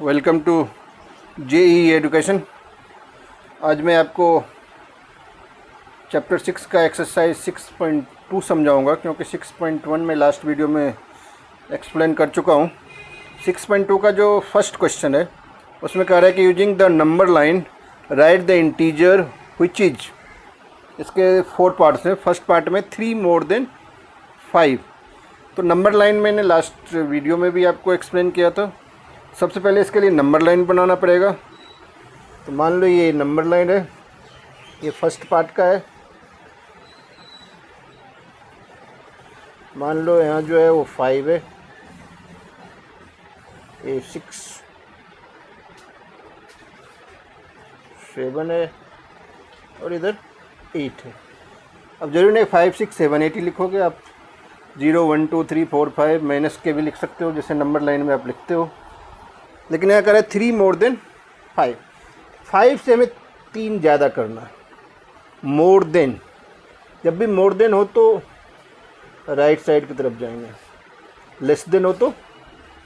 Welcome to JEE education. आज मैं आपको चैप्टर 6 का एक्सरसाइज 6.2 समझाऊंगा, क्योंकि 6.1 में लास्ट वीडियो में एक्सप्लेन कर चुका हूं। 6.2 का जो फर्स्ट क्वेश्चन है उसमें कह रहा है कि using the number line right the integer which is. इसके 4 पार्ट्स हैं। फर्स्ट पार्ट में 3 मोर देन 5। तो नंबर लाइन मैंने लास्ट वीडियो में भी आपको एक्सप्लेन किया था। सबसे पहले इसके लिए नंबर लाइन बनाना पड़ेगा। तो मान लो ये नंबर लाइन है, ये फर्स्ट पार्ट का है। मान लो यहाँ जो है वो 5 है, ये 6 7 है और इधर 8 है। अब जरूरी नहीं 5 6 7 8 ही लिखोगे आप। 0 1 2 3 4 5 माइनस के भी लिख सकते हो, जैसे नंबर लाइन में आप लिखते हो। लेकिन यहाँ कह रहा है 3 मोर देन 5। 5 से हमें 3 ज़्यादा करना है। मोर देन, जब भी मोर देन हो तो राइट साइड की तरफ जाएंगे, लेस देन हो तो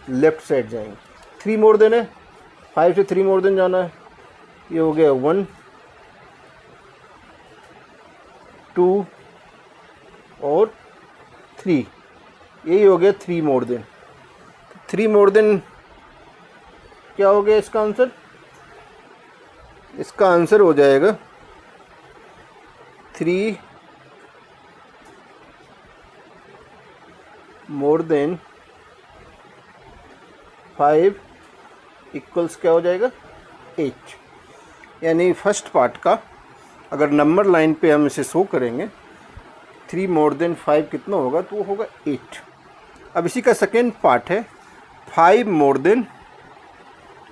लेफ्ट साइड जाएंगे। 3 मोर देन है, 5 से 3 मोर देन जाना है। ये हो गया 1 2 और 3, यही हो गया 3 मोर देन। 3 मोर देन क्या हो गया इसका आंसर? इसका आंसर हो जाएगा 3 मोर देन 5 इक्वल्स क्या हो जाएगा? 8। यानी फर्स्ट पार्ट का अगर नंबर लाइन पे हम इसे शो करेंगे 3 मोर देन 5 कितना होगा, तो वो होगा 8। अब इसी का सेकेंड पार्ट है 5 more than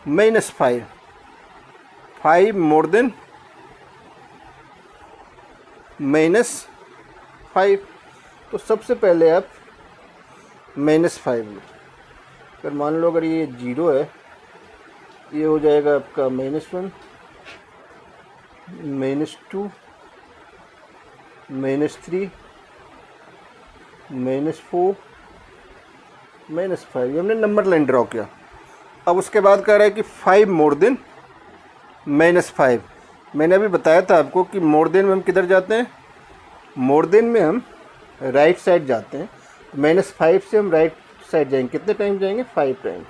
minus 5। 5 more than minus 5। तो सबसे पहले आप -5 लो। अगर मान लो अगर ये 0 है, ये हो जाएगा आपका -1 -2 -3 -4 -5। ये हमने नंबर लाइन ड्रॉ किया। अब उसके बाद कह रहा है कि 5 मोर देन -5। मैंने अभी बताया था आपको कि मोर देन में हम किधर जाते हैं? मोर देन में हम राइट साइड जाते हैं। -5 से हम राइट साइड जाएंगे। कितने टाइम जाएंगे? 5 टाइम्स।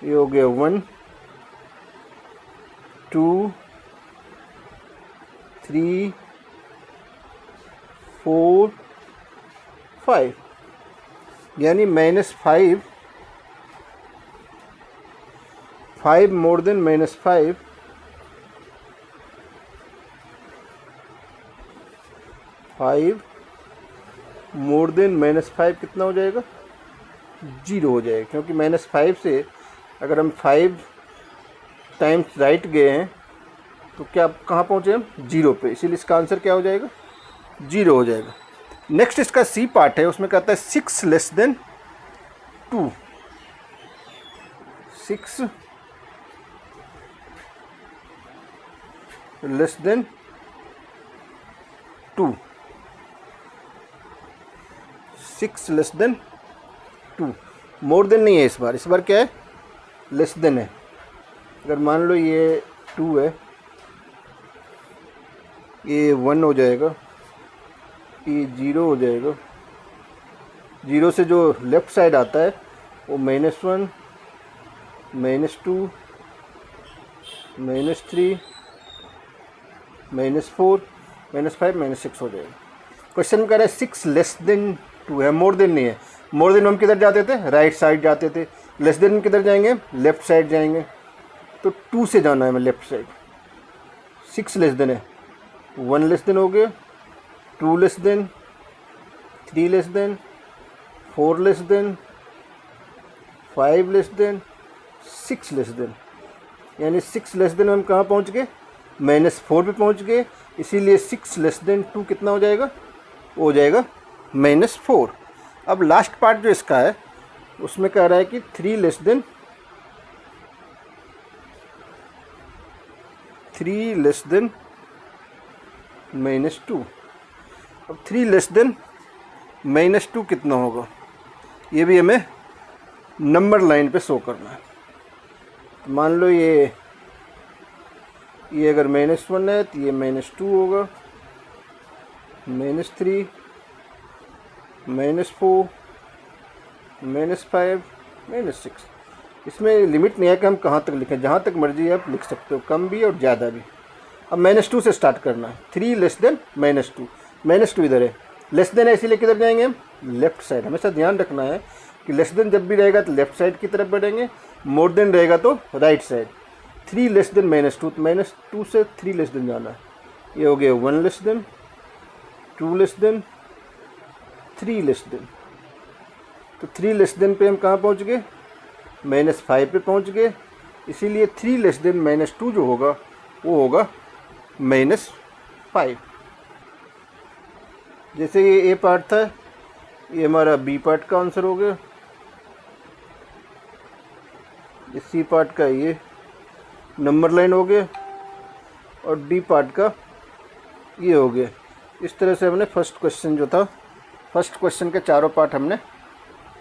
ये हो गया 1 2 3 4 5। यानी -5 मोर देन -5 5 मोर देन -5 कितना हो जाएगा? 0 हो जाएगा। क्योंकि -5 से अगर हम 5 टाइम्स राइट गए हैं तो क्या कहाँ पहुँचे हम? 0 पे। इसीलिए इसका आंसर क्या हो जाएगा? 0 हो जाएगा। नेक्स्ट इसका सी पार्ट है, उसमें कहता है 6 less than 2। 6 less than 2। 6 less than 2। More than नहीं है इस बार क्या है? लेस देन है। अगर मान लो ये 2 है, ये 1 हो जाएगा, ये 0 हो जाएगा। 0 से जो लेफ़्ट साइड आता है वो -1 -2 -3 -4 -5 -6 हो जाएगा। क्वेश्चन में कह रहा है 6 लेस देन 2 है, मोर देन नहीं है। मोर देन हम किधर जाते थे? राइट साइड जाते थे। लेस देन किधर जाएंगे? लेफ्ट साइड जाएंगे। तो 2 से जाना है मैं लेफ्ट साइड। 6 लेस देन है, 1 लेस देन हो गया, 2 less than, 3 less than, 4 less than, 5 less than, 6 less than. यानी 6 लेस देन हम कहाँ पहुँच गए? -4 पे पहुँच गए। इसीलिए 6 लेस देन 2 कितना हो जाएगा? हो जाएगा -4। अब लास्ट पार्ट जो इसका है उसमें कह रहा है कि 3 लेस देन -2। अब 3 लेस देन -2 कितना होगा? ये भी हमें नंबर लाइन पे शो करना है। तो मान लो ये अगर -1 है तो ये -2 होगा, -3, -4, -5, -6। इसमें लिमिट नहीं है कि हम कहाँ तक लिखें, जहाँ तक मर्जी आप लिख सकते हो, कम भी और ज़्यादा भी। अब -2 से स्टार्ट करना है। 3 लेस देन -2, -2 इधर है, लेस देन है इसीलिए किधर जाएंगे हम, लेफ्ट साइड। हमेशा ध्यान रखना है कि लेस देन जब भी रहेगा तो लेफ्ट साइड की तरफ बढ़ेंगे, मोर देन रहेगा तो राइट साइड। 3 लेस देन -2, तो -2 से 3 लेस देन जाना है। ये हो गया 1 less than, 2 less than, 3 less than. तो 3 लेस देन पे हम कहाँ पहुँच गए, -5 पे पहुँच गए। इसीलिए 3 लेस देन -2 जो होगा वो होगा -5। जैसे ये A पार्ट था, ये हमारा B पार्ट का आंसर हो गया। ये C पार्ट का ये नंबर लाइन हो गया और D पार्ट का ये हो गया। इस तरह से हमने फर्स्ट क्वेश्चन जो था, फर्स्ट क्वेश्चन के चारों पार्ट हमने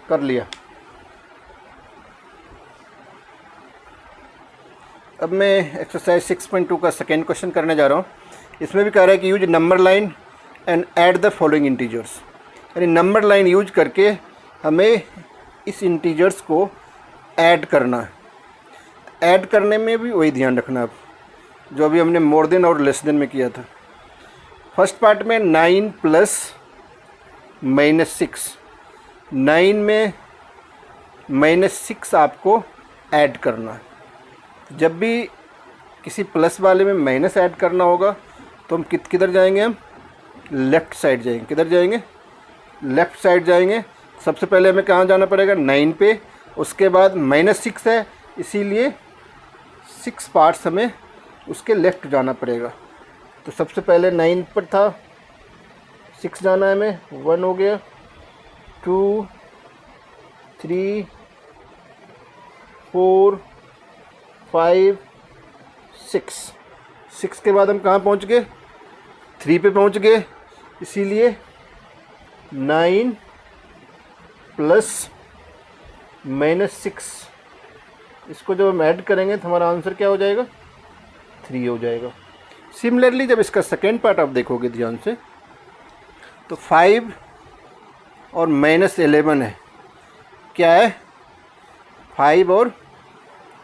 कर लिया। अब मैं एक्सरसाइज 6.2 का सेकेंड क्वेश्चन करने जा रहा हूँ। इसमें भी कह रहा है कि use number line and add the following integers, यानी नंबर लाइन यूज करके हमें इस इंटीजर्स को ऐड करना है। ऐड करने में भी वही ध्यान रखना आप जो अभी हमने मोर देन और लेस देन में किया था। फर्स्ट पार्ट में 9 प्लस -6, 9 में -6 आपको ऐड करना है। जब भी किसी प्लस वाले में माइनस ऐड करना होगा तो हम किधर जाएंगे, हम लेफ़्ट साइड जाएंगे। किधर जाएंगे, लेफ़्ट साइड जाएंगे। सबसे पहले हमें कहाँ जाना पड़ेगा, 9 पे, उसके बाद -6 है इसीलिए 6 पार्ट्स हमें उसके लेफ़्ट जाना पड़ेगा। तो सबसे पहले 9 पर था, 6 जाना है हमें, 1 हो गया, 2, 3, 4, 5, 6 के बाद हम कहाँ पहुँच गए, 3 पे पहुँच गए। इसीलिए 9 प्लस -6, इसको जब हम ऐड करेंगे तो हमारा आंसर क्या हो जाएगा, 3 हो जाएगा। सिमिलरली जब इसका सेकेंड पार्ट आप देखोगे ध्यान से तो 5 और -11 है। क्या है, 5 और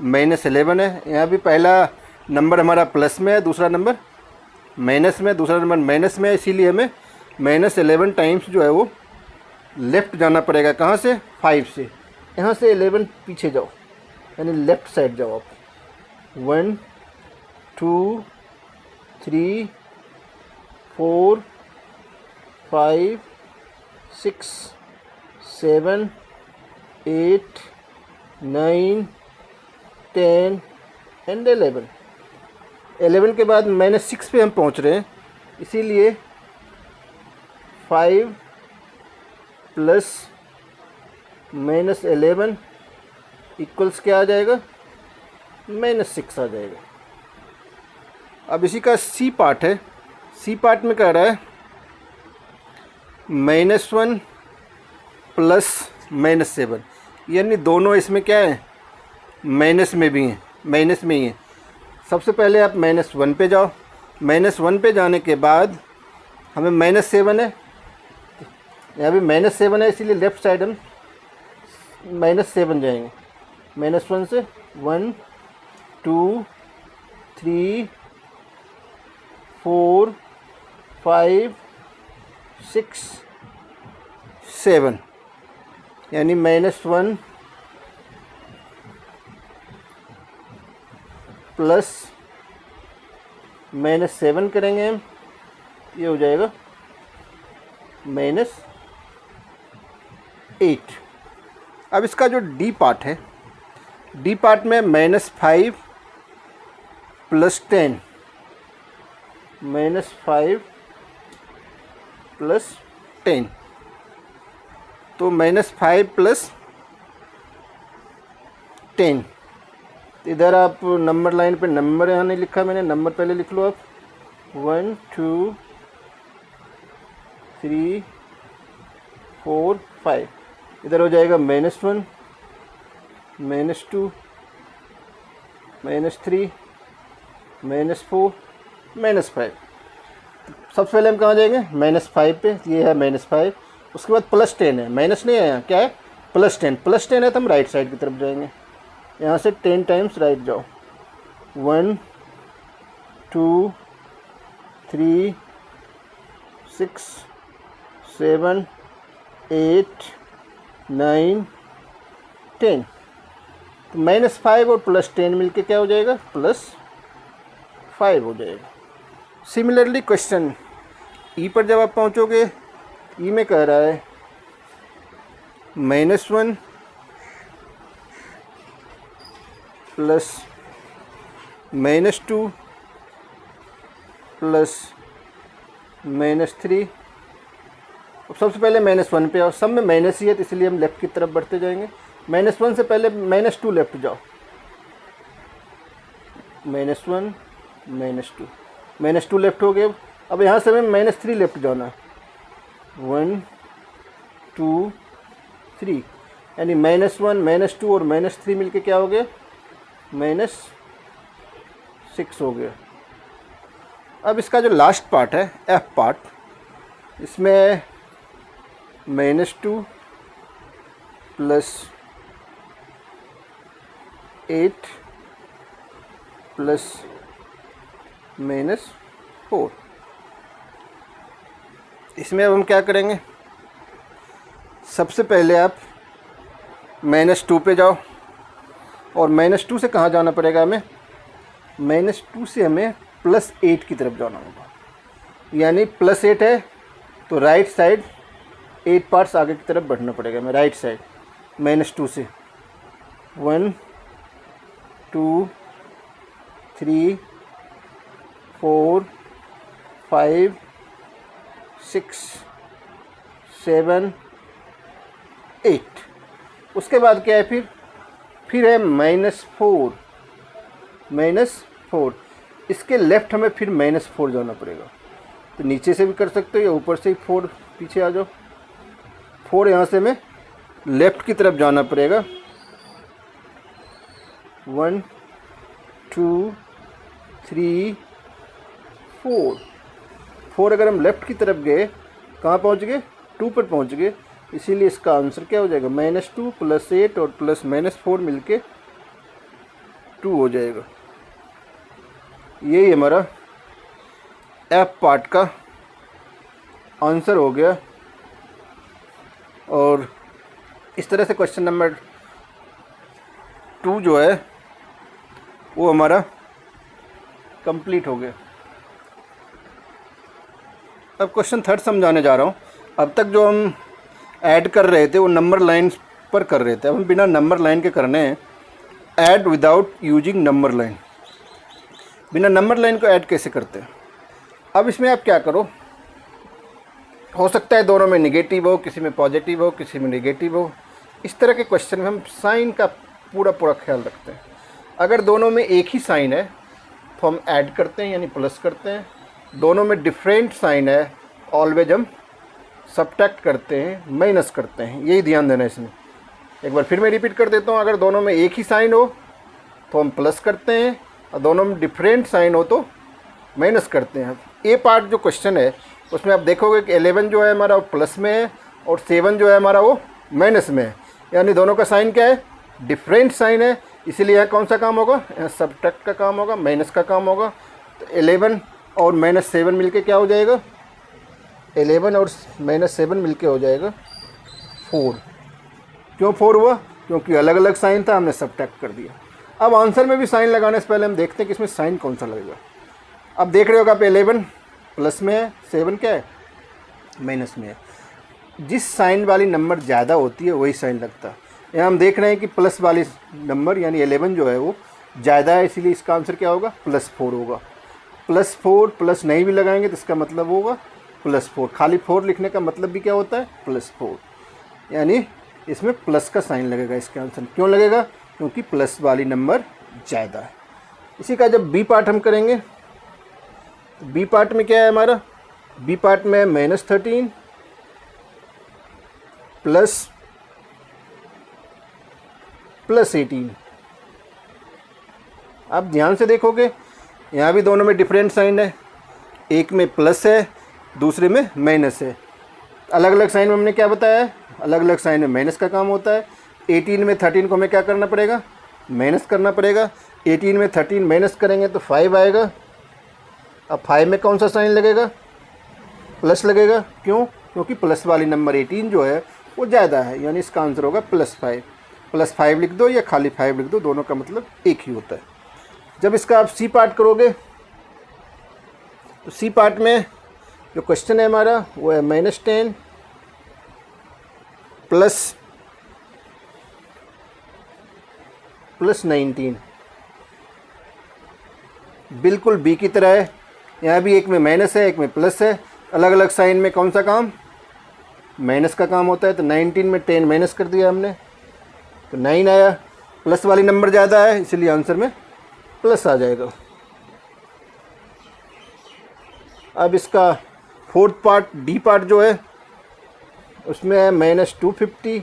-11 है। यहाँ भी पहला नंबर हमारा प्लस में है, दूसरा नंबर माइनस में, दूसरा नंबर माइनस में है। इसीलिए हमें -11 टाइम्स जो है वो लेफ़्ट जाना पड़ेगा। कहाँ से, 5 से। यहाँ से 11 पीछे जाओ, यानी लेफ़्ट साइड जाओ आप। 1, 2, 3, 4, 5, 6, 7, 8, 9, 10 एंड 11। 11 के बाद -6 पे हम पहुंच रहे हैं, इसीलिए 5 प्लस -11 इक्वल्स क्या आ जाएगा, -6 आ जाएगा। अब इसी का सी पार्ट है। सी पार्ट में कह रहा है -1 प्लस -7, यानी दोनों इसमें क्या है, माइनस में भी हैं, माइनस में ही हैं। सबसे पहले आप -1 पे जाओ। -1 पे जाने के बाद हमें -7 है, यहाँ भी -7 है, इसीलिए लेफ़्ट साइड हम -7 जाएंगे। -1 से 1, 2, 3, 4, 5, 6, 7, यानी -1 प्लस -7 करेंगे हम, ये हो जाएगा -8। अब इसका जो डी पार्ट है, डी पार्ट में -5 प्लस 10, -5 प्लस 10, तो -5 प्लस 10। इधर आप नंबर लाइन पे नंबर यहाँ नहीं लिखा मैंने, नंबर पहले लिख लो आप। 1, 2, 3, 4, 5। इधर हो जाएगा -1, -2, -3 -4 -5। सबसे पहले हम कहाँ जाएंगे? -5 पे, ये है -5। उसके बाद +10 है, माइनस नहीं है यहाँ, क्या है? +10। +10 है तो हम राइट साइड की तरफ जाएंगे। यहाँ से 10 टाइम्स राइट जाओ। 1 2 3 6 7 8 9 10। तो -5 और +10 मिलके क्या हो जाएगा? +5 हो जाएगा। सिमिलरली क्वेश्चन ई पर जब आप पहुँचोगे, ई में कह रहा है -1 प्लस -2 प्लस -3। अब सबसे पहले -1 पे आओ, सब में माइनस ही है तो इसलिए हम लेफ्ट की तरफ बढ़ते जाएंगे। -1 से पहले -2 लेफ्ट जाओ। -1 -2 लेफ्ट हो गए। अब यहाँ से हमें -3 लेफ्ट जाना है। 1 2 3, यानी -1 -2 और -3 मिलके क्या हो गया? -6 हो गया। अब इसका जो लास्ट पार्ट है, एफ पार्ट, इसमें -2 प्लस 8 प्लस -4। इसमें अब हम क्या करेंगे? सबसे पहले आप -2 पे जाओ, और -2 से कहाँ जाना पड़ेगा हमें? -2 से हमें +8 की तरफ जाना होगा। यानी +8 है तो राइट साइड 8 पार्ट्स आगे की तरफ बढ़ना पड़ेगा हमें, राइट साइड -2 से। 1 2 3 4 5 6 7 8। उसके बाद क्या है? फिर है -4। इसके लेफ़्ट हमें फिर -4 जाना पड़ेगा। तो नीचे से भी कर सकते हो या ऊपर से ही 4 पीछे आ जाओ। 4 यहाँ से हमें लेफ़्ट की तरफ जाना पड़ेगा। 1 2 3 4 अगर हम लेफ़्ट की तरफ गए, कहाँ पहुँच गए? 2 पर पहुँच गए। इसीलिए इसका आंसर क्या हो जाएगा? -2 + 8 और प्लस -4 मिलके 2 हो जाएगा। यही हमारा एफ पार्ट का आंसर हो गया। और इस तरह से क्वेश्चन नंबर 2 जो है वो हमारा कंप्लीट हो गया। अब क्वेश्चन 3 समझाने जा रहा हूँ। अब तक जो हम ऐड कर रहे थे वो नंबर लाइन पर कर रहे थे, अब हम बिना नंबर लाइन के करने हैं। Add without using number line. बिना नंबर लाइन को ऐड कैसे करते हैं? अब इसमें आप क्या करो, हो सकता है दोनों में निगेटिव हो, किसी में पॉजिटिव हो, किसी में निगेटिव हो। इस तरह के क्वेश्चन में हम साइन का पूरा ख्याल रखते हैं। अगर दोनों में एक ही साइन है तो हम ऐड करते हैं यानी प्लस करते हैं। दोनों में डिफरेंट साइन है, ऑलवेज हम सब्ट्रैक्ट करते हैं, माइनस करते हैं। यही ध्यान देना है इसमें। एक बार फिर मैं रिपीट कर देता हूँ। अगर दोनों में एक ही साइन हो तो हम प्लस करते हैं, और दोनों में डिफरेंट साइन हो तो माइनस करते हैं। ए पार्ट जो क्वेश्चन है उसमें आप देखोगे कि 11 जो है हमारा वो प्लस में है, और 7 जो है हमारा वो माइनस में है। यानी दोनों का साइन क्या है? डिफरेंट साइन है। इसीलिए यहाँ कौन सा काम होगा? यहाँ सब्ट्रैक्ट का काम होगा, माइनस का काम होगा। तो 11 और -7 मिलके क्या हो जाएगा? 11 और -7 मिलके हो जाएगा 4। क्यों 4 हुआ? क्योंकि अलग अलग साइन था, हमने सब्ट्रैक्ट कर दिया। अब आंसर में भी साइन लगाने से पहले हम देखते हैं कि इसमें साइन कौन सा लगेगा। अब देख रहे हो आप 11 प्लस में है, 7 क्या है? माइनस में है। जिस साइन वाली नंबर ज़्यादा होती है वही साइन लगता है। यहाँ हम देख रहे हैं कि प्लस वाली नंबर यानी 11 जो है वो ज़्यादा है, इसीलिए इसका आंसर क्या होगा? +4 होगा। +4 प्लस नहीं भी लगाएंगे तो इसका मतलब होगा +4। खाली 4 लिखने का मतलब भी क्या होता है? +4। यानी इसमें प्लस का साइन लगेगा इसके आंसर। क्यों लगेगा? क्योंकि प्लस वाली नंबर ज़्यादा है। इसी का जब बी पार्ट हम करेंगे तो बी पार्ट में क्या है हमारा? बी पार्ट में -13 प्लस +18। आप ध्यान से देखोगे यहाँ भी दोनों में डिफरेंट साइन है, एक में प्लस है दूसरे में माइनस है। अलग अलग साइन में हमने क्या बताया है, अलग अलग साइन में माइनस का काम होता है। 18 में 13 को हमें क्या करना पड़ेगा, माइनस करना पड़ेगा। 18 में 13 माइनस करेंगे तो 5 आएगा। अब 5 में कौन सा साइन लगेगा, प्लस लगेगा। क्यों, क्योंकि प्लस वाली नंबर 18 जो है वो ज़्यादा है, यानी इसका आंसर होगा +5। +5 लिख दो या खाली 5 लिख दो, दोनों का मतलब एक ही होता है। जब इसका आप सी पार्ट करोगे तो सी पार्ट में जो क्वेश्चन है हमारा वो है -10 प्लस 19, बिल्कुल बी की तरह है। यहाँ भी एक में माइनस है एक में प्लस है, अलग अलग साइन में कौन सा काम, माइनस का काम होता है। तो 19 में 10 माइनस कर दिया हमने तो 9 आया। प्लस वाली नंबर ज़्यादा है इसलिए आंसर में प्लस आ जाएगा। अब इसका फोर्थ पार्ट डी पार्ट जो है उसमें है -250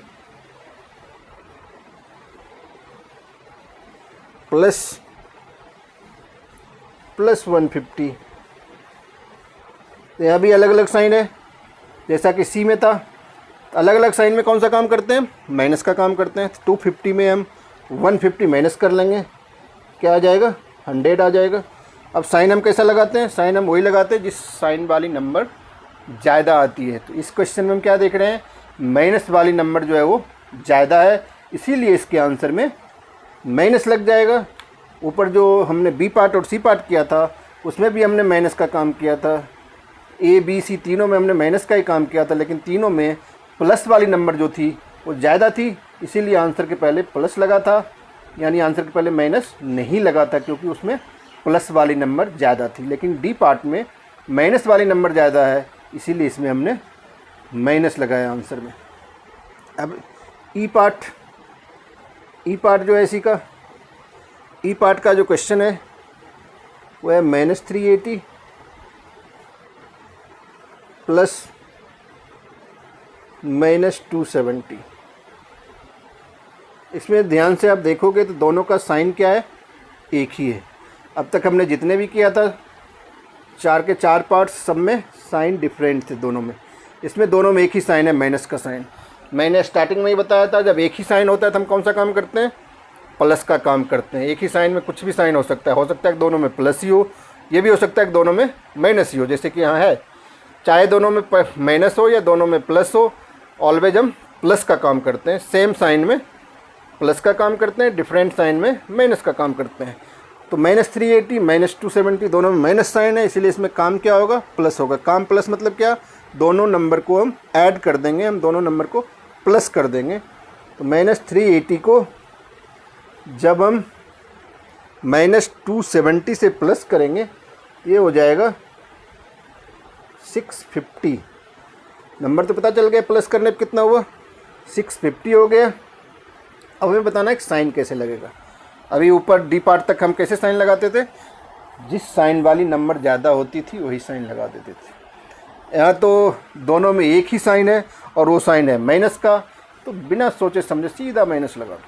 प्लस 150। तो यहाँ भी अलग अलग साइन है, जैसा कि सी में था। अलग अलग साइन में कौन सा काम करते हैं, माइनस का काम करते हैं। 250 में हम 150 माइनस कर लेंगे, क्या आ जाएगा, 100 आ जाएगा। अब साइन हम कैसा लगाते हैं, साइन हम वही लगाते हैं जिस साइन वाली नंबर ज़्यादा आती है। तो इस क्वेश्चन में हम क्या देख रहे हैं, माइनस वाली नंबर जो है वो ज़्यादा है, इसीलिए इसके आंसर में माइनस लग जाएगा। ऊपर जो हमने बी पार्ट और सी पार्ट किया था उसमें भी हमने माइनस का काम किया था। ए बी सी तीनों में हमने माइनस का ही काम किया था, लेकिन तीनों में प्लस वाली नंबर जो थी वो ज़्यादा थी, इसीलिए आंसर के पहले प्लस लगा था, यानी आंसर के पहले माइनस नहीं लगा था क्योंकि उसमें प्लस वाली नंबर ज़्यादा थी। लेकिन डी पार्ट में माइनस वाली नंबर ज़्यादा है, इसीलिए इसमें हमने माइनस लगाया आंसर में। अब ई पार्ट जो है इसी का, ई पार्ट का जो क्वेश्चन है वो है -380 प्लस -270। इसमें ध्यान से आप देखोगे तो दोनों का साइन क्या है, एक ही है। अब तक हमने जितने भी किया था 4 के 4 पार्ट्स, सब में साइन डिफरेंट थे दोनों में। इसमें दोनों में एक ही साइन है, माइनस का साइन। मैंने स्टार्टिंग में ही बताया था जब एक ही साइन होता है तो हम कौन सा काम करते हैं, प्लस का काम करते हैं। एक ही साइन में कुछ भी साइन हो सकता है कि दोनों में प्लस ही हो, ये भी हो सकता है कि दोनों में माइनस ही हो, जैसे कि यहाँ है। चाहे दोनों में माइनस हो या दोनों में प्लस हो, ऑलवेज हम प्लस का काम करते हैं। सेम साइन में प्लस का काम करते हैं, डिफरेंट साइन में माइनस का काम करते हैं। तो -380 -270 दोनों में माइनस साइन है, इसीलिए इसमें काम क्या होगा, प्लस होगा। काम प्लस मतलब क्या, दोनों नंबर को हम ऐड कर देंगे, हम दोनों नंबर को प्लस कर देंगे। तो -380 को जब हम -270 से प्लस करेंगे ये हो जाएगा 650। नंबर तो पता चल गया, प्लस करने पर कितना हुआ, 650 हो गया। अब हमें बताना है कि साइन कैसे लगेगा। अभी ऊपर डी पार्ट तक हम कैसे साइन लगाते थे, जिस साइन वाली नंबर ज़्यादा होती थी वही साइन लगा देते थे। यहाँ तो दोनों में एक ही साइन है और वो साइन है माइनस का, तो बिना सोचे समझे सीधा माइनस लगा दो।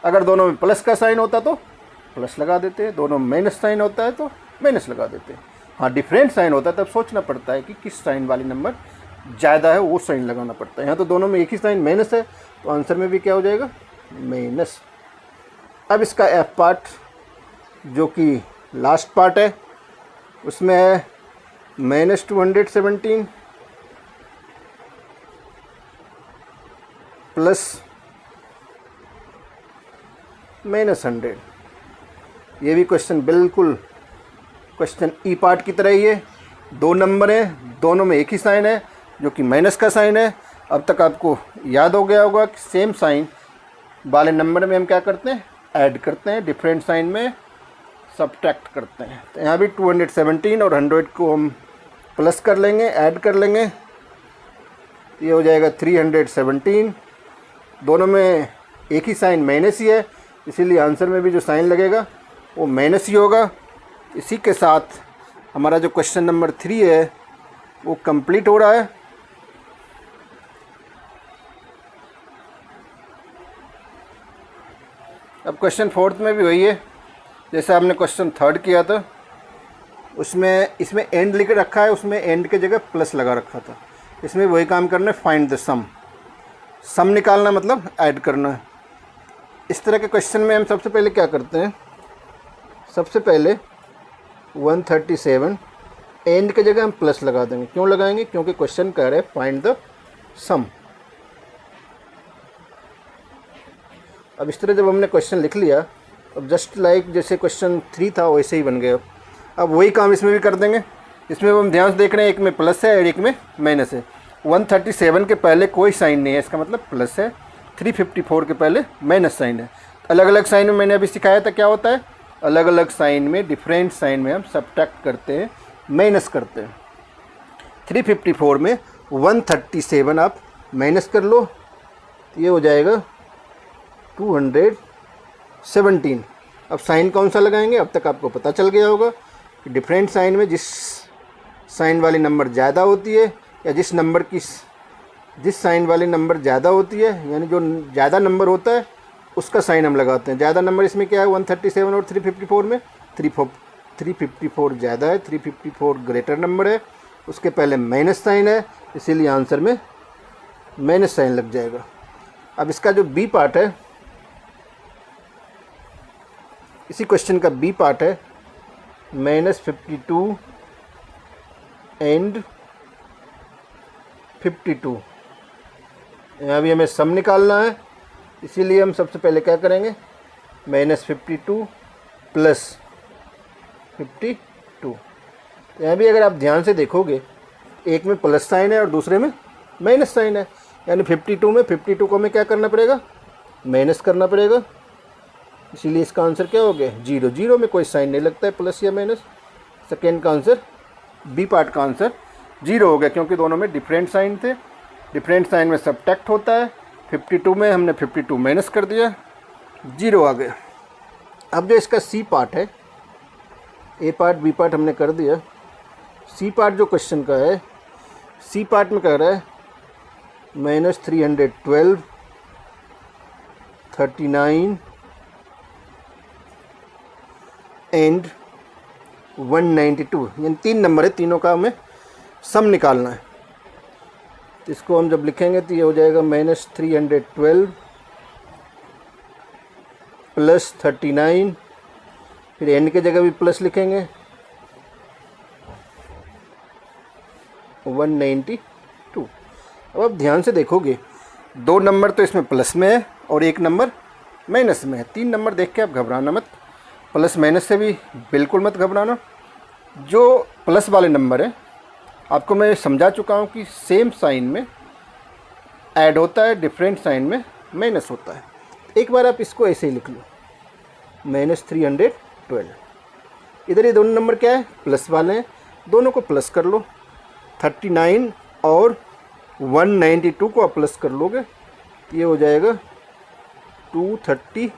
अगर दोनों में प्लस का साइन होता तो प्लस लगा देते, दोनों में माइनस साइन होता है तो माइनस लगा देते। हाँ, डिफरेंट साइन होता है तब सोचना पड़ता है कि किस साइन वाली नंबर ज़्यादा है, वो साइन लगाना पड़ता है। यहाँ तो दोनों में एक ही साइन माइनस है, तो आंसर में भी क्या हो जाएगा, माइनस। अब इसका एफ पार्ट जो कि लास्ट पार्ट है उसमें है -217 प्लस -100। ये भी क्वेश्चन बिल्कुल क्वेश्चन ई पार्ट की तरह ही है। दो नंबर हैं, दोनों में एक ही साइन है जो कि माइनस का साइन है। अब तक आपको याद हो गया होगा कि सेम साइन वाले नंबर में हम क्या करते हैं, ऐड करते हैं, डिफरेंट साइन में सब्ट्रैक्ट करते हैं। तो यहाँ भी 217 और 100 को हम प्लस कर लेंगे, ऐड कर लेंगे, ये हो जाएगा 317। दोनों में एक ही साइन माइनस ही है, इसीलिए आंसर में भी जो साइन लगेगा वो माइनस ही होगा। इसी के साथ हमारा जो क्वेश्चन नंबर 3 है वो कंप्लीट हो रहा है। अब क्वेश्चन 4 में भी वही है, जैसे आपने क्वेश्चन थर्ड किया था, उसमें इसमें एंड लिख रखा है, उसमें एंड के जगह प्लस लगा रखा था। इसमें वही काम करना है, फाइंड द सम। सम निकालना मतलब ऐड करना है। इस तरह के क्वेश्चन में हम सबसे पहले क्या करते हैं, सबसे पहले 137 एंड के जगह हम प्लस लगा देंगे। क्यों लगाएंगे? क्योंकि क्वेश्चन कह रहे हैं फाइंड द सम। अब इस तरह जब हमने क्वेश्चन लिख लिया, अब जस्ट लाइक जैसे क्वेश्चन 3 था वैसे ही बन गया। अब वही काम इसमें भी कर देंगे। इसमें हम ध्यान से देख रहे हैं, एक में प्लस है और एक में माइनस है। 137 के पहले कोई साइन नहीं है, इसका मतलब प्लस है। 354 के पहले माइनस साइन है। अलग अलग साइन में मैंने अभी सिखाया था क्या होता है, अलग अलग साइन में, डिफरेंट साइन में हम सब्ट्रैक्ट करते हैं, माइनस करते हैं। 354 में 137 आप माइनस कर लो तो ये हो जाएगा 217। अब साइन कौन सा लगाएंगे? अब तक आपको पता चल गया होगा कि डिफरेंट साइन में जिस साइन वाली नंबर ज़्यादा होती है या जिस साइन वाली नंबर ज़्यादा होती है, यानी जो ज़्यादा नंबर होता है उसका साइन हम लगाते हैं। ज़्यादा नंबर इसमें क्या है 137 और 354 में 354 ज़्यादा है, 354 ग्रेटर नंबर है, उसके पहले माइनस साइन है, इसीलिए आंसर में माइनस साइन लग जाएगा। अब इसका जो बी पार्ट है, इसी क्वेश्चन का बी पार्ट है -52 एंड 52। यहाँ भी हमें सम निकालना है, इसीलिए हम सबसे पहले क्या करेंगे, -52 प्लस 52। यहाँ भी अगर आप ध्यान से देखोगे, एक में प्लस साइन है और दूसरे में माइनस साइन है, यानी 52 में 52 को हमें क्या करना पड़ेगा, माइनस करना पड़ेगा। इसीलिए इसका आंसर क्या हो गया, 0। 0 में कोई साइन नहीं लगता है, प्लस या माइनस। सेकेंड का आंसर, बी पार्ट का आंसर 0 हो गया, क्योंकि दोनों में डिफरेंट साइन थे। डिफरेंट साइन में सब्ट्रैक्ट होता है। 52 में हमने 52 माइनस कर दिया, 0 आ गया। अब जो इसका सी पार्ट है, ए पार्ट बी पार्ट हमने कर दिया। सी पार्ट जो क्वेश्चन का है, सी पार्ट में कह रहा है -312 39 एंड 192, यानी 3 नंबर है, तीनों का हमें सम निकालना है। तो इसको हम जब लिखेंगे तो ये हो जाएगा -312 प्लस 39, फिर एंड के जगह भी प्लस लिखेंगे 192। अब आप ध्यान से देखोगे, 2 नंबर तो इसमें प्लस में है और 1 नंबर माइनस में है। 3 नंबर देख के आप घबराना मत, प्लस माइनस से भी बिल्कुल मत घबराना। जो प्लस वाले नंबर है, आपको मैं समझा चुका हूँ कि सेम साइन में ऐड होता है, डिफरेंट साइन में माइनस होता है। एक बार आप इसको ऐसे ही लिख लो, -312। इधर ये दोनों नंबर क्या है, प्लस वाले हैं, दोनों को प्लस कर लो। 39 और 192 को आप प्लस कर लोगे, ये हो जाएगा 231।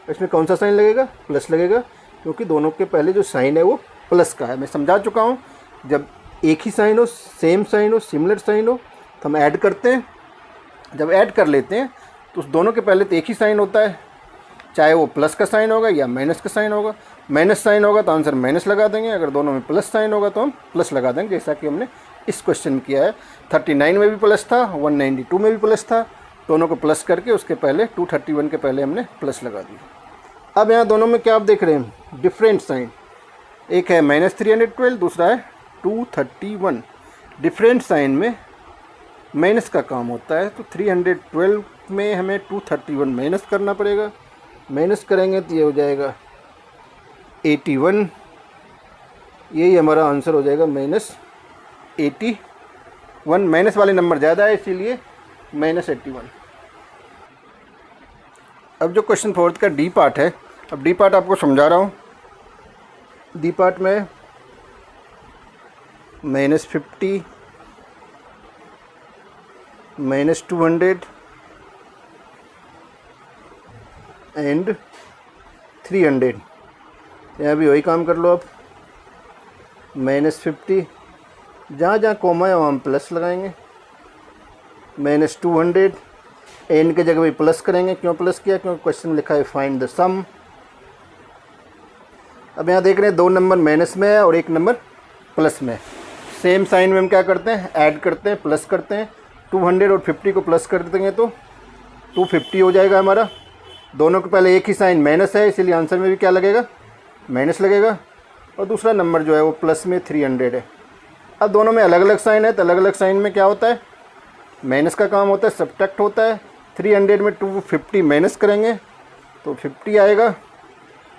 इसमें कौन सा साइन लगेगा, प्लस लगेगा, क्योंकि दोनों के पहले जो साइन है वो प्लस का है। मैं समझा चुका हूँ, जब एक ही साइन हो, सेम साइन हो, सिमिलर साइन हो, तो हम ऐड करते हैं। जब ऐड कर लेते हैं तो उस दोनों के पहले तो एक ही साइन होता है, चाहे वो प्लस का साइन होगा या माइनस का साइन होगा। माइनस साइन होगा तो आंसर माइनस लगा देंगे, अगर दोनों में प्लस साइन होगा तो हम प्लस लगा देंगे, जैसा कि हमने इस क्वेश्चन में किया है। 39 में भी प्लस था, 192 में भी प्लस था, दोनों को प्लस करके उसके पहले 231 के पहले हमने प्लस लगा दिया। अब यहाँ दोनों में क्या आप देख रहे हैं, डिफरेंट साइन। एक है -312, दूसरा है 231। डिफरेंट साइन में माइनस का काम होता है, तो 312 में हमें 231 माइनस करना पड़ेगा। माइनस करेंगे तो ये हो जाएगा 81। यही हमारा आंसर हो जाएगा -81। माइनस वाले नंबर ज़्यादा है, इसीलिए -81। अब जो क्वेश्चन 4 का डी पार्ट है, अब डी पार्ट आपको समझा रहा हूँ। डी पार्ट में -50 -200 एंड 300। यहाँ भी वही काम कर लो आप, -50, जहाँ जहाँ कॉमा है वहाँ हम प्लस लगाएंगे। -200 एंड के जगह भी प्लस करेंगे। क्यों प्लस किया, क्योंकि क्वेश्चन लिखा है फाइंड द सम। अब यहाँ देख रहे हैं 2 नंबर माइनस में है और 1 नंबर प्लस में। सेम साइन में हम क्या करते हैं, ऐड करते हैं, प्लस करते हैं। 200 और 50 को प्लस कर देंगे तो 250 हो जाएगा हमारा। दोनों के पहले एक ही साइन माइनस है, इसीलिए आंसर में भी क्या लगेगा, माइनस लगेगा। और दूसरा नंबर जो है वो प्लस में 300 है। अब दोनों में अलग अलग साइन है, तो अलग अलग साइन में क्या होता है, माइनस का काम होता है, सब्ट्रैक्ट होता है। 300 में 250 माइनस करेंगे तो 50 आएगा।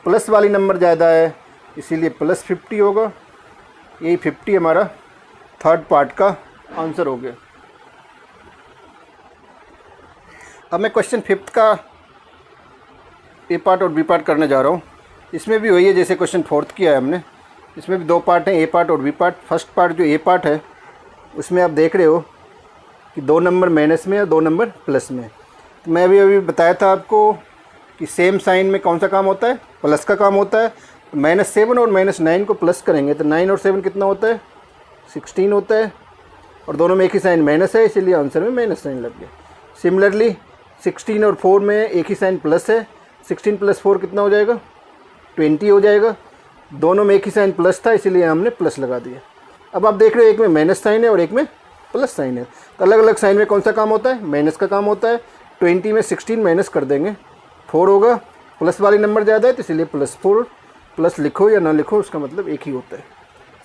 प्लस वाली नंबर ज़्यादा है इसीलिए प्लस 50 होगा। यही 50 हमारा थर्ड पार्ट का आंसर हो गया। अब मैं क्वेश्चन 5 का ए पार्ट और बी पार्ट करने जा रहा हूँ। इसमें भी वही है जैसे क्वेश्चन 4 किया है हमने। इसमें भी 2 पार्ट हैं, ए पार्ट और बी पार्ट। फर्स्ट पार्ट जो ए पार्ट है उसमें आप देख रहे हो कि 2 नंबर माइनस में और 2 नंबर प्लस में। तो मैं अभी बताया था आपको कि सेम साइन में कौन सा काम होता है, प्लस का काम होता है। तो -7 और -9 को प्लस करेंगे तो 9 और 7 कितना होता है, 16 होता है। और दोनों में एक ही साइन माइनस है, इसीलिए आंसर में माइनस साइन लग गया। सिमिलरली 16 और 4 में एक ही साइन प्लस है, 16 + 4 कितना हो जाएगा, 20 हो जाएगा। दोनों में एक ही साइन प्लस था, इसीलिए हमने प्लस लगा दिया। अब आप देख रहे हो एक में माइनस साइन है और एक में प्लस साइन है। तो अलग अलग साइन में कौन सा काम होता है, माइनस का काम होता है। 20 में 16 माइनस कर देंगे 4 होगा। प्लस वाली नंबर ज़्यादा है तो इसलिए +4। प्लस लिखो या ना लिखो उसका मतलब एक ही होता है।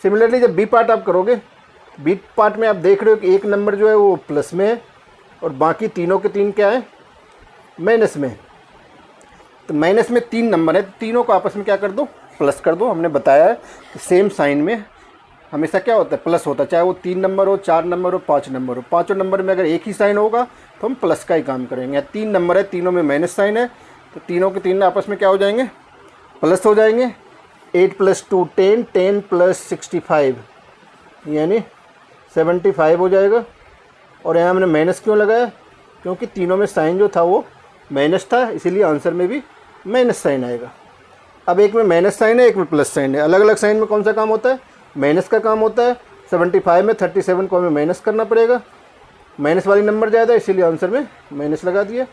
सिमिलरली जब बी पार्ट आप करोगे, बी पार्ट में आप देख रहे हो कि एक नंबर जो है वो प्लस में है और बाकी तीनों के 3 क्या है, माइनस में। तो माइनस में 3 नंबर है, तीनों को आपस में क्या कर दो, प्लस कर दो। हमने बताया है कि सेम साइन में हमेशा क्या होता है, प्लस होता है। चाहे वो 3 नंबर हो, 4 नंबर हो, 5 नंबर हो। पाँचों नंबर में अगर एक ही साइन होगा तो हम प्लस का ही काम करेंगे। 3 नंबर है, तीनों में माइनस साइन है, तो तीनों के 3 आपस में क्या हो जाएंगे, प्लस हो जाएंगे। 8 + 2 10, 10 + 65 यानी 75 हो जाएगा। और यहाँ हमने माइनस क्यों लगाया, क्योंकि तीनों में साइन जो था वो माइनस था, इसीलिए आंसर में भी माइनस साइन आएगा। अब एक में माइनस साइन है, एक में प्लस साइन है। अलग अलग साइन में कौन सा काम होता है, माइनस का काम होता है। 75 में 37 को हमें माइनस करना पड़ेगा, माइनस वाली नंबर ज़्यादा है इसीलिए आंसर में माइनस लगा दिया।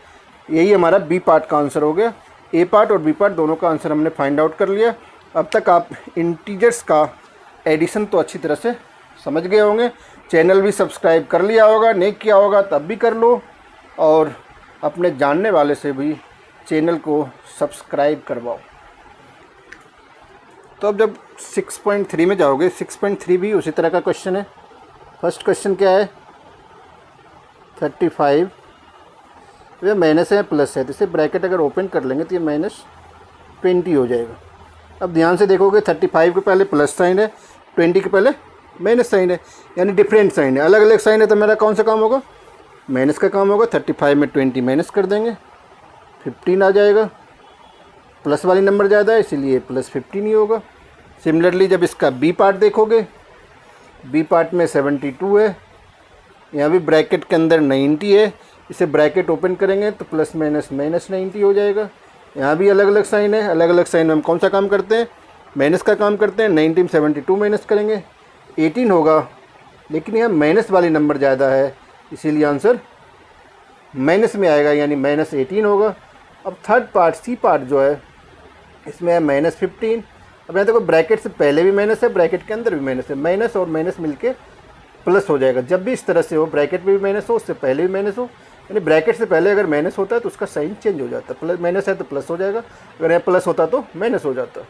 यही हमारा बी पार्ट का आंसर हो गया। ए पार्ट और बी पार्ट दोनों का आंसर हमने फाइंड आउट कर लिया। अब तक आप इंटीजर्स का एडिशन तो अच्छी तरह से समझ गए होंगे। चैनल भी सब्सक्राइब कर लिया होगा, नहीं किया होगा तब भी कर लो, और अपने जानने वाले से भी चैनल को सब्सक्राइब करवाओ। तो अब जब 6.3 में जाओगे, 6.3 भी उसी तरह का क्वेश्चन है। फर्स्ट क्वेश्चन क्या है, 35, तो ये माइनस है प्लस है, तो इसे ब्रैकेट अगर ओपन कर लेंगे तो ये -20 हो जाएगा। अब ध्यान से देखोगे 35 के पहले प्लस साइन है, 20 के पहले माइनस साइन है, यानी डिफरेंट साइन है। अलग अलग साइन है तो मेरा कौन सा काम होगा, माइनस का काम होगा। 35 में 20 माइनस कर देंगे, 15 आ जाएगा। प्लस वाली नंबर ज़्यादा है इसीलिए +15 ही होगा। सिमिलरली जब इसका बी पार्ट देखोगे, बी पार्ट में 72 है, यहाँ भी ब्रैकेट के अंदर 90 है, इसे ब्रैकेट ओपन करेंगे तो प्लस माइनस -90 हो जाएगा। यहाँ भी अलग अलग साइन है, अलग अलग साइन में हम कौन सा काम करते हैं, माइनस का काम करते हैं। 90 में 72 माइनस करेंगे 18 होगा, लेकिन यहाँ माइनस वाली नंबर ज़्यादा है इसीलिए आंसर माइनस में आएगा, यानी -18 होगा। अब थर्ड पार्ट सी पार्ट जो है इसमें है -15। अब यहाँ देखो ब्रैकेट से पहले भी माइनस है, ब्रैकेट के अंदर भी माइनस है, माइनस और माइनस मिलके प्लस हो जाएगा। जब भी इस तरह से हो, ब्रैकेट में भी माइनस हो, उससे पहले भी माइनस हो, यानी ब्रैकेट से पहले अगर माइनस होता है तो उसका साइन चेंज हो जाता है। प्लस माइनस है तो प्लस हो जाएगा, अगर यहाँ प्लस होता तो माइनस हो जाता।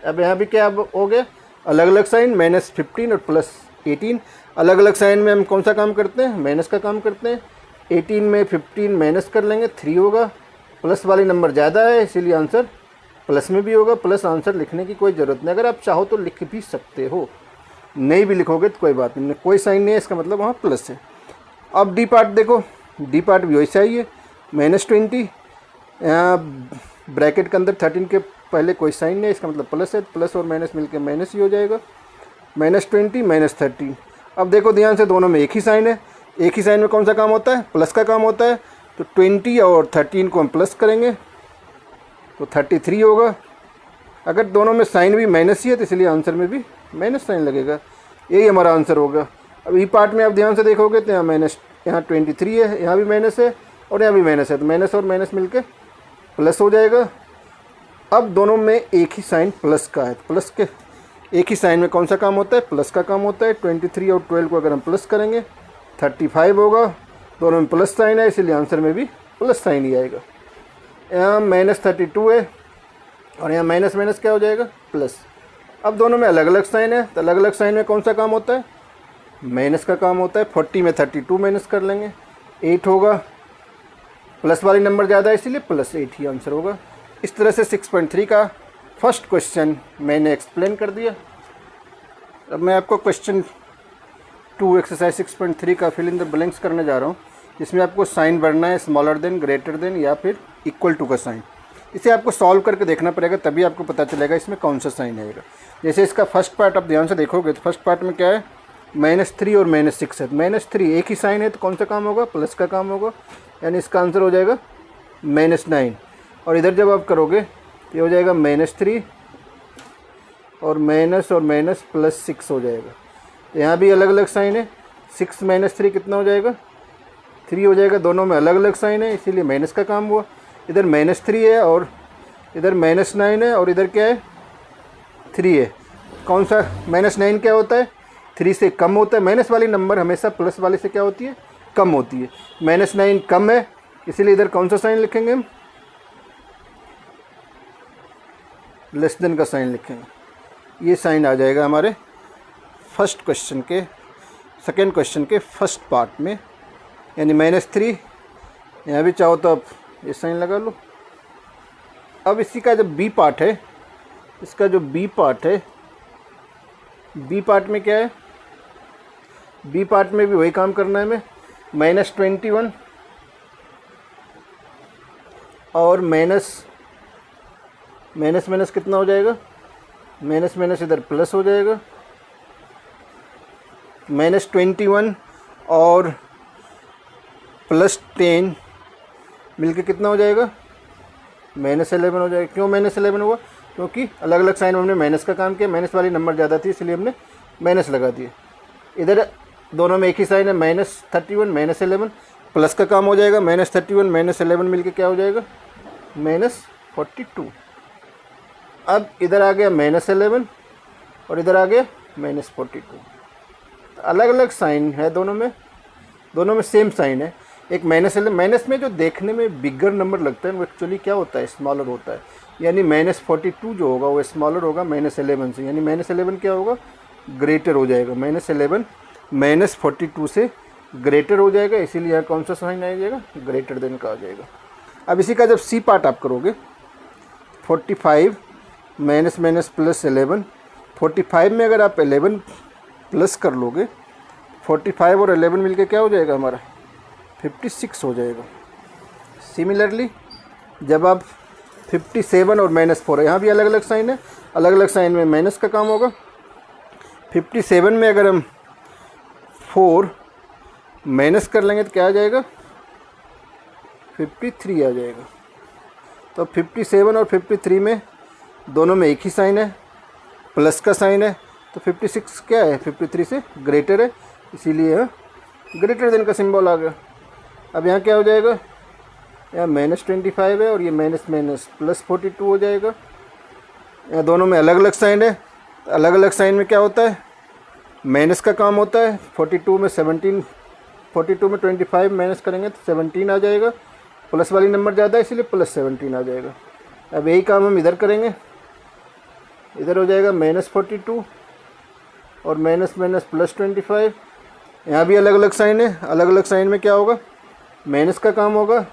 अब यहाँ भी क्या हो गया, अलग अलग साइन, -15 और +18। अलग अलग साइन में हम कौन सा काम करते हैं, माइनस का काम करते हैं। 18 में 15 माइनस कर लेंगे 3 होगा। प्लस वाली नंबर ज़्यादा है इसीलिए आंसर प्लस में भी होगा। प्लस आंसर लिखने की कोई ज़रूरत नहीं, अगर आप चाहो तो लिख भी सकते हो, नहीं भी लिखोगे तो कोई बात नहीं, कोई साइन नहीं है इसका मतलब वहाँ प्लस है। अब डी पार्ट देखो, डी पार्ट भी वैसा ही है, -20। यहाँ ब्रैकेट के अंदर 13 के पहले कोई साइन नहीं है, इसका मतलब प्लस है। प्लस और माइनस मिलकर माइनस ही हो जाएगा, -20 -13। अब देखो ध्यान से, दोनों में एक ही साइन है। एक ही साइन में कौन सा काम होता है, प्लस का काम होता है। तो 20 और 13 को हम प्लस करेंगे तो 33 होगा। अगर दोनों में साइन भी माइनस ही है तो इसलिए आंसर में भी माइनस साइन लगेगा। यही हमारा आंसर होगा। अब ई पार्ट में आप ध्यान से देखोगे तो यहाँ 23 है, यहाँ भी माइनस है और यहाँ भी माइनस है, तो माइनस और माइनस मिलके प्लस हो जाएगा। अब दोनों में एक ही साइन प्लस का है, प्लस के एक ही साइन में कौन सा काम होता है, प्लस का काम होता है। 23 और 12 को अगर हम प्लस करेंगे 35 होगा, दोनों में प्लस साइन है इसलिए आंसर में भी प्लस साइन ही आएगा। यहाँ -32 है और यहाँ माइनस माइनस क्या हो जाएगा, प्लस। अब दोनों में अलग अलग साइन है तो अलग अलग साइन में कौन सा काम होता है, माइनस का काम होता है। 40 में 32 माइनस कर लेंगे 8 होगा, प्लस वाली नंबर ज़्यादा है इसीलिए +8 ही आंसर होगा। इस तरह से 6.3 का फर्स्ट क्वेश्चन मैंने एक्सप्लेन कर दिया। अब मैं आपको क्वेश्चन 2 एक्सरसाइज 6.3 का फिल इन द ब्लैंक्स करने जा रहा हूँ, जिसमें आपको साइन भरना है, स्मॉलर देन, ग्रेटर देन या फिर इक्वल टू का साइन। इसे आपको सॉल्व करके देखना पड़ेगा, तभी आपको पता चलेगा इसमें कौन सा साइन आएगा। जैसे इसका फर्स्ट पार्ट आप ध्यान से देखोगे तो फर्स्ट पार्ट में क्या है, -3 और -6 है। -3 एक ही साइन है तो कौन सा काम होगा, प्लस का काम होगा, यानी इसका आंसर हो जाएगा -9। और इधर जब आप करोगे तो ये हो जाएगा -3 और माइनस प्लस 6 हो जाएगा। तो यहाँ भी अलग अलग साइन है, 6 - 3 कितना हो जाएगा, 3 हो जाएगा। दोनों में अलग अलग साइन है इसीलिए माइनस का काम हुआ। इधर -3 है और इधर -9 है और इधर क्या है, 3 है। कौन सा -9 क्या होता है, 3 से कम होता है। माइनस वाली नंबर हमेशा प्लस वाले से क्या होती है, कम होती है। -9 कम है इसीलिए इधर कौन सा साइन लिखेंगे हम, लेस देन का साइन लिखेंगे। ये साइन आ जाएगा हमारे फर्स्ट क्वेश्चन के, सेकेंड क्वेश्चन के फर्स्ट पार्ट में, यानी -3। यहाँ भी चाहो तो आप ये साइन लगा लो। अब इसी का जो बी पार्ट है, इसका जो बी पार्ट है, बी पार्ट में क्या है, बी पार्ट में भी वही काम करना है हमें। -21 और माइनस कितना हो जाएगा, माइनस इधर प्लस हो जाएगा। -21 और +10 मिलके कितना हो जाएगा, -11 हो जाएगा। क्यों -11 हुआ, क्योंकि अलग अलग साइन में हमने माइनस का काम किया, माइनस वाली नंबर ज़्यादा थी इसलिए हमने माइनस लगा दिए। इधर दोनों में एक ही साइन है, -31 -11, प्लस का काम हो जाएगा। -31 -11 मिलके क्या हो जाएगा, -42। अब इधर आ गया -11 और इधर आ गया -42। अलग अलग साइन है दोनों में सेम साइन है। एक -11, माइनस में जो देखने में बिगर नंबर लगता है वो एक्चुअली क्या होता है, स्मॉलर होता है। यानी -42 जो होगा वो स्मॉलर होगा -11 से, यानी -11 क्या होगा, ग्रेटर हो जाएगा। -11 -42 से ग्रेटर हो जाएगा, इसीलिए यहाँ कौन सा साइन आ जाएगा, ग्रेटर देन का आ जाएगा। अब इसी का जब सी पार्ट आप करोगे, 45 -+11, 45 में अगर आप 11 प्लस कर लोगे, 45 और 11 मिलके क्या हो जाएगा हमारा, 56 हो जाएगा। सिमिलरली जब आप 57 और -4 है, यहाँ भी अलग अलग साइन है, अलग अलग साइन में माइनस का काम होगा। 57 में अगर हम 4 माइनस कर लेंगे तो क्या आ जाएगा, 53 आ जाएगा। तो 57 और 53 में दोनों में एक ही साइन है, प्लस का साइन है, तो 56 क्या है, 53 से ग्रेटर है, इसीलिए ग्रेटर देन का सिंबल आ गया। अब यहाँ क्या हो जाएगा, यहाँ -25 है और ये माइनस +42 हो जाएगा। यहाँ दोनों में अलग अलग साइन है, अलग अलग साइन में क्या होता है, माइनस का काम होता है। 42 में 25 माइनस करेंगे तो 17 आ जाएगा, प्लस वाली नंबर ज़्यादा है इसीलिए +17 आ जाएगा। अब यही काम हम इधर करेंगे, इधर हो जाएगा -42 और +25। यहाँ भी अलग अलग साइन है, अलग अलग साइन में क्या होगा, माइनस का काम होगा।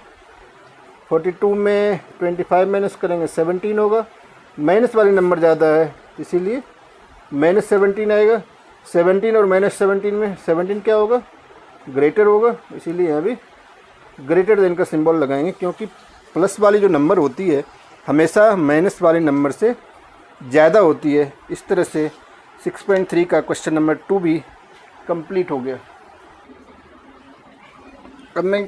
42 में 25 माइनस करेंगे 17 होगा, माइनस वाली नंबर ज़्यादा है इसीलिए -17 आएगा। 17 और -17 में 17 क्या होगा, ग्रेटर होगा, इसीलिए यहाँ भी ग्रेटर देन का सिंबल लगाएंगे, क्योंकि प्लस वाली जो नंबर होती है हमेशा माइनस वाले नंबर से ज़्यादा होती है। इस तरह से 6.3 का क्वेश्चन नंबर 2 भी कंप्लीट हो गया। अब मैं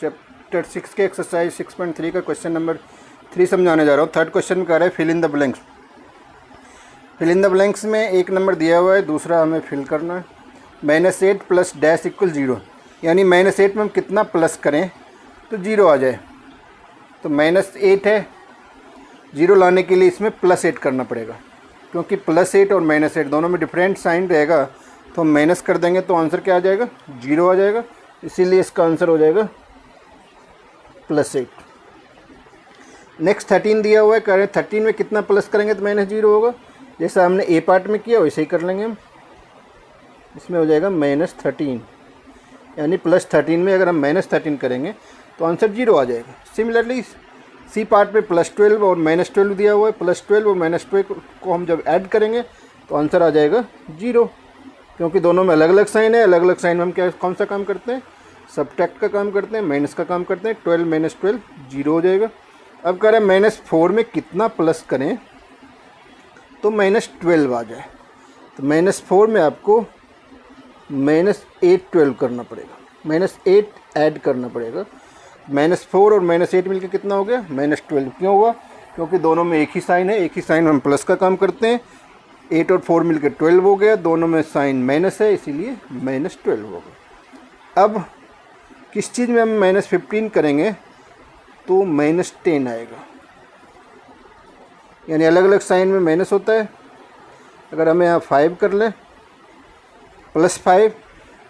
चैप्टर 6 के एक्सरसाइज 6.3 का क्वेश्चन नंबर 3 समझाने जा रहा हूँ। थर्ड क्वेश्चन का है fill in the blanks. Fill in the blanks में एक नंबर दिया हुआ है, दूसरा हमें फिल करना है। -8 + डैश = 0, यानी -8 में हम कितना प्लस करें तो 0 आ जाए। तो -8 है जीरो लाने के लिए इसमें +8 करना पड़ेगा, क्योंकि +8 और -8 दोनों में डिफरेंट साइन रहेगा, तो हम माइनस कर देंगे तो आंसर क्या आ जाएगा, 0 आ जाएगा। इसीलिए इसका आंसर हो जाएगा +8। नेक्स्ट 13 दिया हुआ है, कह रहे हैं 13 में कितना प्लस करेंगे तो -0 होगा। जैसा हमने ए पार्ट में किया वैसे ही कर लेंगे हम। इसमें हो जाएगा -13, यानी +13 में अगर हम -13 करेंगे तो आंसर 0 आ जाएगा। सिमिलरली सी पार्ट में +12 और -12 दिया हुआ है, +12 और -12 को हम जब ऐड करेंगे तो आंसर आ जाएगा 0, क्योंकि दोनों में अलग अलग साइन है। अलग अलग साइन में हम क्या कौन सा काम करते हैं, सब्ट्रैक्ट का काम करते हैं, माइनस का काम करते हैं। 12 - 12 0 हो जाएगा। अब कह रहे हैं -4 में कितना प्लस करें तो -12 आ जाए, तो -4 में आपको -8 12 करना पड़ेगा, -8 ऐड करना पड़ेगा। -4 और -8 मिलकर कितना हो गया, -12। क्यों हुआ, क्योंकि दोनों में एक ही साइन है, एक ही साइन में हम प्लस का काम करते हैं। 8 और 4 मिलकर 12 हो गया, दोनों में साइन माइनस है, इसीलिए -12 हो गया। अब किस चीज़ में हम -15 करेंगे तो -10 आएगा, यानी अलग अलग साइन में माइनस होता है। अगर हमें यहाँ 5 कर लें, +5,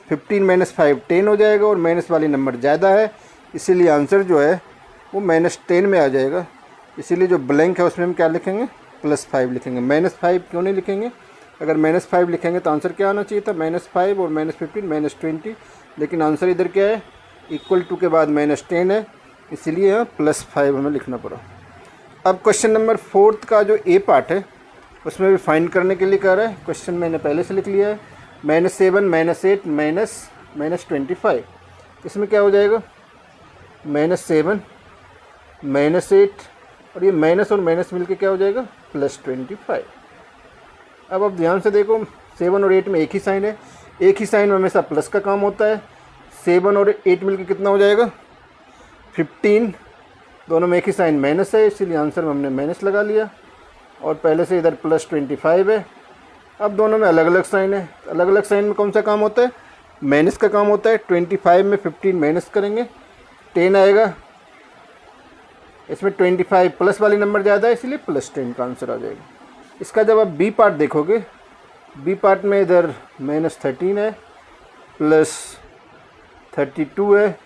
15 - 5 10 हो जाएगा, और माइनस वाली नंबर ज़्यादा है, इसीलिए आंसर जो है वो -10 में आ जाएगा। इसीलिए जो ब्लैंक है उसमें हम क्या लिखेंगे, +5 लिखेंगे। -5 क्यों नहीं लिखेंगे, अगर -5 लिखेंगे तो आंसर क्या आना चाहिए था, -5 और -15 -20, लेकिन आंसर इधर क्या है, = के बाद -10 है, इसीलिए यहाँ +5 हमें लिखना पड़ा। अब क्वेश्चन नंबर 4 का जो ए पार्ट है उसमें भी फाइंड करने के लिए कह रहा है। क्वेश्चन मैंने पहले से लिख लिया है, -7 -8 -25। इसमें क्या हो जाएगा, -7 -8 और ये माइनस और माइनस मिलके क्या हो जाएगा, +25। अब आप ध्यान से देखो, 7 और 8 में एक ही साइन है, एक ही साइन में हमेशा प्लस का काम होता है। 7 और 8 मिलके कितना हो जाएगा, 15। दोनों में एक ही साइन माइनस है, इसीलिए आंसर में हमने माइनस लगा लिया, और पहले से इधर +25 है। अब दोनों में अलग अलग साइन है, अलग अलग साइन में कौन सा काम होता है, माइनस का काम होता है। 25 में 15 माइनस करेंगे 10 आएगा, इसमें 25 प्लस वाली नंबर ज़्यादा है, इसलिए +10 का आंसर आ जाएगा। इसका जब आप बी पार्ट देखोगे, बी पार्ट में इधर -13 है, +32 है।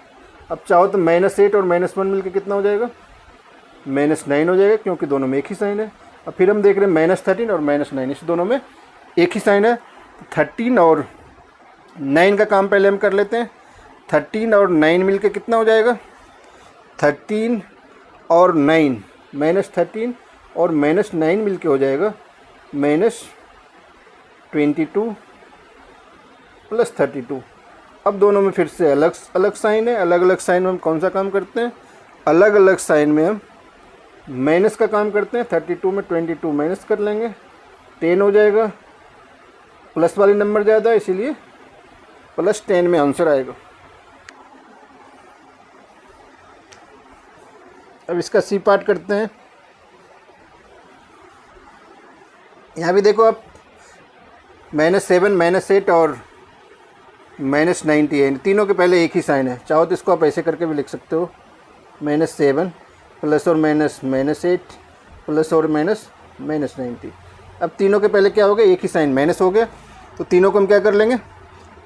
अब चाहो तो -8 और -1 मिलकर कितना हो जाएगा, -9 हो जाएगा, क्योंकि दोनों में एक ही साइन है। अब फिर हम देख रहे हैं -13 और -9, इस दोनों में एक ही साइन है। 13 और 9 का काम पहले हम कर लेते हैं। 13 और 9 मिलकर कितना हो जाएगा, 13 और 9 -13 और -9 मिलके हो जाएगा -22 + 32। अब दोनों में फिर से अलग अलग साइन है, अलग अलग साइन में हम कौन सा काम करते हैं, अलग अलग साइन में हम माइनस का काम करते हैं। 32 में 22 माइनस कर लेंगे, 10 हो जाएगा, प्लस वाली नंबर ज़्यादा है, इसीलिए +10 में आंसर आएगा। अब इसका सी पार्ट करते हैं। यहाँ भी देखो आप, -7 -8 और -90 है, तीनों के पहले एक ही साइन है। चाहो तो इसको आप ऐसे करके भी लिख सकते हो, -7 प्लस और माइनस -8 प्लस और माइनस -90। अब तीनों के पहले क्या हो गया, एक ही साइन माइनस हो गया, तो तीनों को हम क्या कर लेंगे,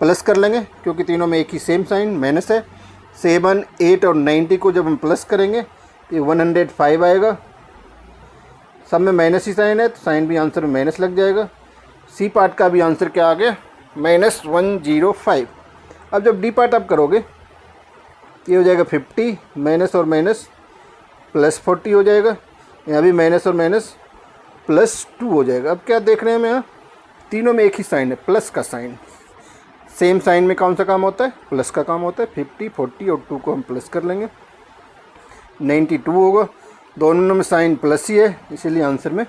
प्लस कर लेंगे, क्योंकि तीनों में एक ही सेम साइन माइनस है। 7 8 और 90 को जब हम प्लस करेंगे तो 105 आएगा। सब में माइनस ही साइन है, तो साइन भी आंसर में माइनस लग जाएगा। सी पार्ट का भी आंसर क्या आ गया, -105। अब जब डी पार्ट आप करोगे, ये हो जाएगा 50, माइनस और माइनस +40 हो जाएगा। यहाँ भी माइनस और माइनस +2 हो जाएगा। अब क्या देख रहे हैं हम, यहाँ तीनों में एक ही साइन है, प्लस का साइन। सेम साइन में कौन सा काम होता है, प्लस का काम होता है। 50 40 और 2 को हम प्लस कर लेंगे, 92 होगा। दोनों में साइन प्लस ही है, इसीलिए आंसर में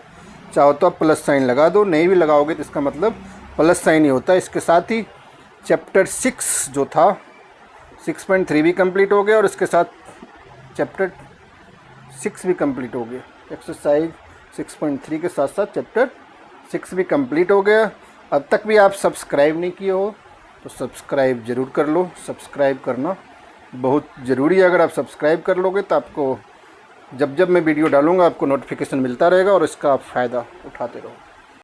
चाहो तो आप प्लस साइन लगा दो, नहीं भी लगाओगे तो इसका मतलब प्लस साइन ही होता है। इसके साथ ही चैप्टर 6 जो था 6.3 भी कंप्लीट हो गया, और इसके साथ चैप्टर 6 भी कंप्लीट हो गया। एक्सरसाइज 6.3 के साथ साथ चैप्टर 6 भी कंप्लीट हो गया। अब तक भी आप सब्सक्राइब नहीं किए हो तो सब्सक्राइब ज़रूर कर लो। सब्सक्राइब करना बहुत ज़रूरी है। अगर आप सब्सक्राइब कर लोगे तो आपको जब जब मैं वीडियो डालूँगा आपको नोटिफिकेशन मिलता रहेगा और इसका आप फ़ायदा उठाते रहो।